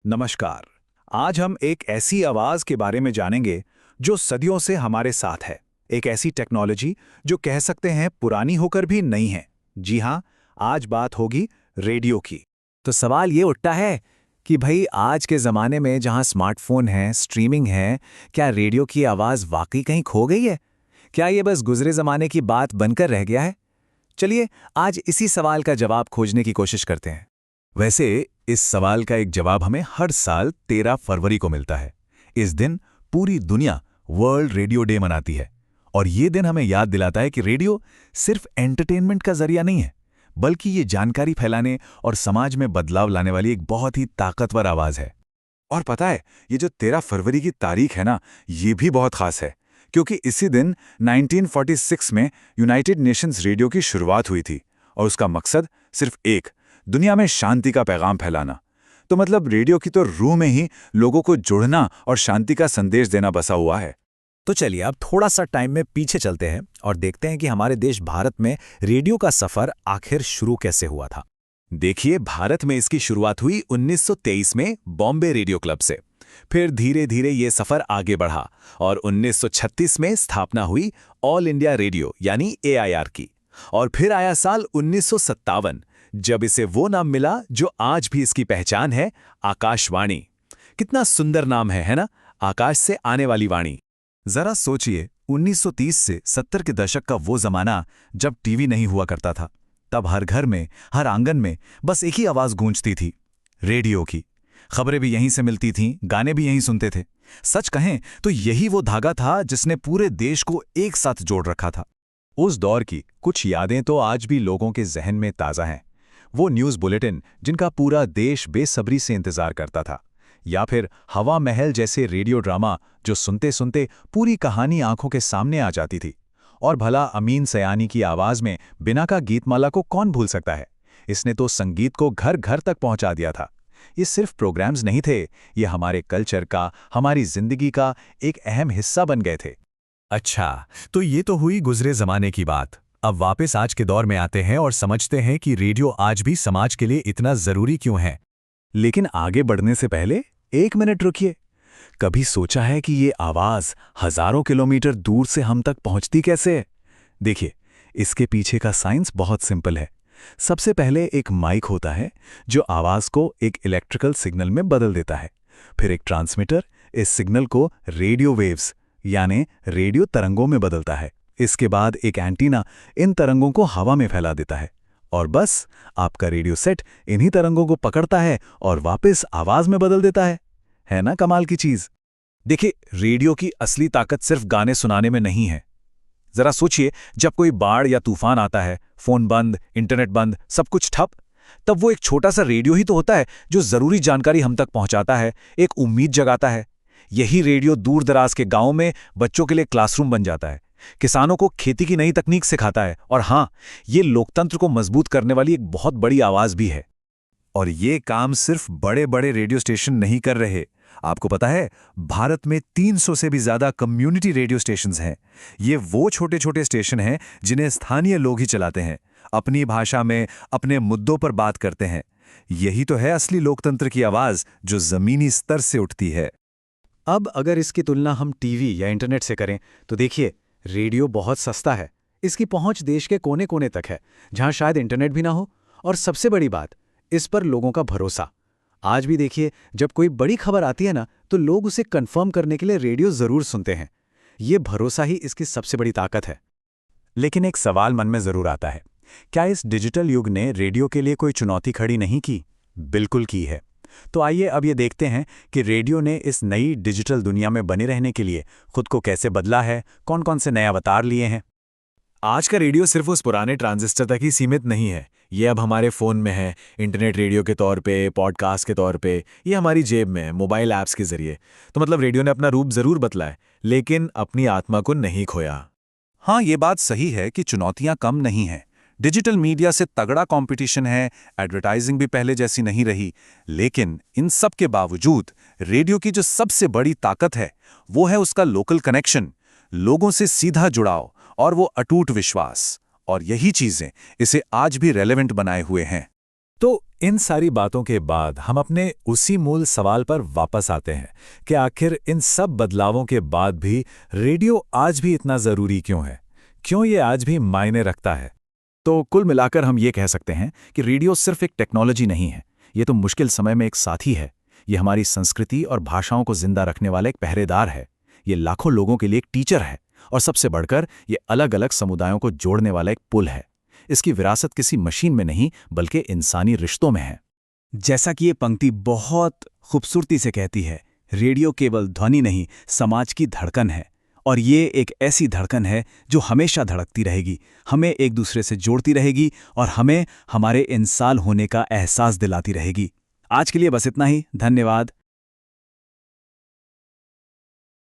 नमस्कार। आज हम एक ऐसी आवाज के बारे में जानेंगे जो सदियों से हमारे साथ है। एक ऐसी टेक्नोलॉजी जो कह सकते हैं पुरानी होकर भी नई है। जी हाँ, आज बात होगी रेडियो की। तो सवाल ये उठता है कि भाई आज के ज़माने में जहाँ स्मार्टफोन है, स्ट्रीमिंग है, क्या रेडियो की आवाज़ वाकई कहीं खो गई है? क्या ये बस गुज़रे ज़माने की बात बनकर रह गया है? चलिए आज इसी सवाल का जवाब खोजने की कोशिश करते हैं। वैसे इस सवाल का एक जवाब हमें हर साल 13 फरवरी को मिलता है। इस दिन पूरी दुनिया वर्ल्ड रेडियो डे मनाती है और ये दिन हमें याद दिलाता है कि रेडियो सिर्फ एंटरटेनमेंट का जरिया नहीं है, बल्कि ये जानकारी फैलाने और समाज में बदलाव लाने वाली एक बहुत ही ताकतवर आवाज है। और पता है, ये जो 13 फरवरी की तारीख है ना, ये भी बहुत खास है क्योंकि इसी दिन 1946 में यूनाइटेड नेशंस रेडियो की शुरुआत हुई थी और उसका मकसद सिर्फ एक, दुनिया में शांति का पैगाम फैलाना। तो मतलब रेडियो की तो रूह में ही लोगों को जुड़ना और शांति का संदेश देना बसा हुआ है। तो चलिए अब थोड़ा सा टाइम में पीछे चलते हैं और देखते हैं कि हमारे देश भारत में रेडियो का सफ़र आखिर शुरू कैसे हुआ था। देखिए, भारत में इसकी शुरुआत हुई 1923 में बॉम्बे रेडियो क्लब से। फिर धीरे धीरे ये सफ़र आगे बढ़ा और 1936 में स्थापना हुई ऑल इंडिया रेडियो यानी AIR की। और फिर आया साल 1957, जब इसे वो नाम मिला जो आज भी इसकी पहचान है, आकाशवाणी। कितना सुंदर नाम है ना? आकाश से आने वाली वाणी। जरा सोचिए, 1930 से 70 के दशक का वो जमाना जब टीवी नहीं हुआ करता था। तब हर घर में, हर आंगन में बस एक ही आवाज गूंजती थी, रेडियो की। खबरें भी यहीं से मिलती थीं, गाने भी यहीं सुनते थे। सच कहें तो यही वो धागा था जिसने पूरे देश को एक साथ जोड़ रखा था। उस दौर की कुछ यादें तो आज भी लोगों के जहन में ताज़ा हैं। वो न्यूज़ बुलेटिन जिनका पूरा देश बेसब्री से इंतजार करता था, या फिर हवा महल जैसे रेडियो ड्रामा जो सुनते सुनते पूरी कहानी आंखों के सामने आ जाती थी। और भला अमीन सयानी की आवाज में बिना का गीतमाला को कौन भूल सकता है? इसने तो संगीत को घर घर तक पहुंचा दिया था। ये सिर्फ प्रोग्राम्स नहीं थे, ये हमारे कल्चर का, हमारी जिंदगी का एक अहम हिस्सा बन गए थे। अच्छा, तो ये तो हुई गुजरे जमाने की बात। अब वापस आज के दौर में आते हैं और समझते हैं कि रेडियो आज भी समाज के लिए इतना जरूरी क्यों है। लेकिन आगे बढ़ने से पहले एक मिनट रुकिए। कभी सोचा है कि ये आवाज हजारों किलोमीटर दूर से हम तक पहुंचती कैसे है? देखिए, इसके पीछे का साइंस बहुत सिंपल है। सबसे पहले एक माइक होता है जो आवाज को एक इलेक्ट्रिकल सिग्नल में बदल देता है। फिर एक ट्रांसमीटर इस सिग्नल को रेडियो वेव्स यानी रेडियो तरंगों में बदलता है। इसके बाद एक एंटीना इन तरंगों को हवा में फैला देता है और बस आपका रेडियो सेट इन्हीं तरंगों को पकड़ता है और वापस आवाज में बदल देता है ना कमाल की चीज? देखिए, रेडियो की असली ताकत सिर्फ गाने सुनाने में नहीं है। जरा सोचिए, जब कोई बाढ़ या तूफान आता है, फोन बंद, इंटरनेट बंद, सब कुछ ठप, तब वो एक छोटा सा रेडियो ही तो होता है जो जरूरी जानकारी हम तक पहुंचाता है, एक उम्मीद जगाता है। यही रेडियो दूर दराज के गांवों में बच्चों के लिए क्लासरूम बन जाता है, किसानों को खेती की नई तकनीक सिखाता है और हाँ, ये लोकतंत्र को मजबूत करने वाली एक बहुत बड़ी आवाज भी है। और ये काम सिर्फ बड़े बड़े रेडियो स्टेशन नहीं कर रहे। आपको पता है, भारत में 300 से भी ज्यादा कम्युनिटी रेडियो स्टेशंस हैं। ये वो छोटे छोटे स्टेशन हैं जिन्हें स्थानीय लोग ही चलाते हैं, अपनी भाषा में अपने मुद्दों पर बात करते हैं। यही तो है असली लोकतंत्र की आवाज जो जमीनी स्तर से उठती है। अब अगर इसकी तुलना हम टीवी या इंटरनेट से करें तो देखिए, रेडियो बहुत सस्ता है। इसकी पहुंच देश के कोने कोने तक है जहां शायद इंटरनेट भी ना हो। और सबसे बड़ी बात, इस पर लोगों का भरोसा। आज भी देखिए, जब कोई बड़ी खबर आती है ना, तो लोग उसे कंफर्म करने के लिए रेडियो जरूर सुनते हैं। ये भरोसा ही इसकी सबसे बड़ी ताकत है। लेकिन एक सवाल मन में जरूर आता है, क्या इस डिजिटल युग ने रेडियो के लिए कोई चुनौती खड़ी नहीं की? बिल्कुल की है। तो आइए अब ये देखते हैं कि रेडियो ने इस नई डिजिटल दुनिया में बने रहने के लिए खुद को कैसे बदला है, कौन कौन से नए अवतार लिए हैं। आज का रेडियो सिर्फ उस पुराने ट्रांजिस्टर तक ही सीमित नहीं है। ये अब हमारे फ़ोन में है, इंटरनेट रेडियो के तौर पे, पॉडकास्ट के तौर पे, ये हमारी जेब में है, मोबाइल ऐप्स के जरिए। तो मतलब रेडियो ने अपना रूप ज़रूर बदला है, लेकिन अपनी आत्मा को नहीं खोया। हाँ, ये बात सही है कि चुनौतियां कम नहीं हैं। डिजिटल मीडिया से तगड़ा कंपटीशन है, एडवर्टाइजिंग भी पहले जैसी नहीं रही। लेकिन इन सब के बावजूद रेडियो की जो सबसे बड़ी ताकत है, वो है उसका लोकल कनेक्शन, लोगों से सीधा जुड़ाव और वो अटूट विश्वास। और यही चीजें इसे आज भी रेलेवेंट बनाए हुए हैं। तो इन सारी बातों के बाद हम अपने उसी मूल सवाल पर वापस आते हैं कि आखिर इन सब बदलावों के बाद भी रेडियो आज भी इतना ज़रूरी क्यों है? क्यों ये आज भी मायने रखता है? तो कुल मिलाकर हम ये कह सकते हैं कि रेडियो सिर्फ एक टेक्नोलॉजी नहीं है, ये तो मुश्किल समय में एक साथी है। ये हमारी संस्कृति और भाषाओं को जिंदा रखने वाला एक पहरेदार है। ये लाखों लोगों के लिए एक टीचर है और सबसे बढ़कर ये अलग अलग समुदायों को जोड़ने वाला एक पुल है। इसकी विरासत किसी मशीन में नहीं बल्कि इंसानी रिश्तों में है। जैसा कि ये पंक्ति बहुत खूबसूरती से कहती है, रेडियो केवल ध्वनि नहीं, समाज की धड़कन है। और ये एक ऐसी धड़कन है जो हमेशा धड़कती रहेगी, हमें एक दूसरे से जोड़ती रहेगी और हमें हमारे इंसान होने का एहसास दिलाती रहेगी। आज के लिए बस इतना ही। धन्यवाद।